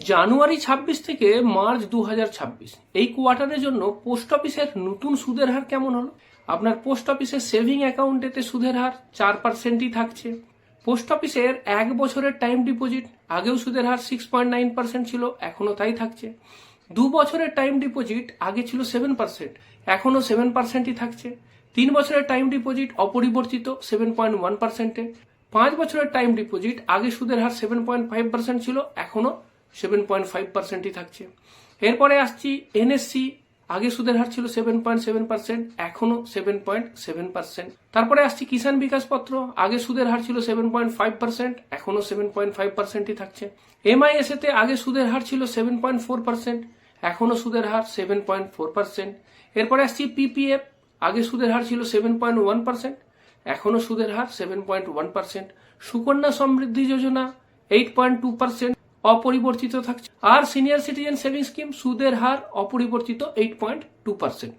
জানুয়ারি 26 থেকে মার্চ 2026 এই কোয়ার্টারের জন্য পোস্ট অফিসের নতুন সুদের হার কেমন হলো? আপনার পোস্ট অফিসের সেভিং অ্যাকাউন্টেতে সুদের হার 4%ই থাকছে। পোস্ট অফিসের 1 বছরের টাইম ডিপোজিট, আগেও সুদের হার 6.9% ছিল, এখনো তাই থাকছে। 2 বছরের টাইম ডিপোজিট আগে ছিল 7%, এখনো 7%ই থাকছে। 3 বছরের টাইম ডিপোজিট অপরিবর্তিত 7.1%-এ। 5 বছরের টাইম ডিপোজিট আগে সুদের হার 7.5% ছিল, এখনো 7.5%ই থাকছে। এরপরে আসছি এনএসসি, আগে সুদের হার ছিল 7.7%, এখনো 7.7%। তারপরে আসছি কিষাণ বিকাশ পত্র, আগে সুদের হার ছিল 7.5%, এখনো 7.5%ই থাকছে। এমআইএসএ তে আগে সুদের হার ছিল 7.4%, এখনো সুদের হার 7.4%। এরপরে আসছি পিপিএফ, আগে সুদের হার ছিল 7.1%, এখনো সুদের হার 7.1%। সুকন্যা সমৃদ্ধি যোজনা 8.2% অপরিবর্তিত থাকছে। আর সিনিয়র সিটিজেন সেভিংস স্কিম সুদের হার অপরিবর্তিত 8.2%।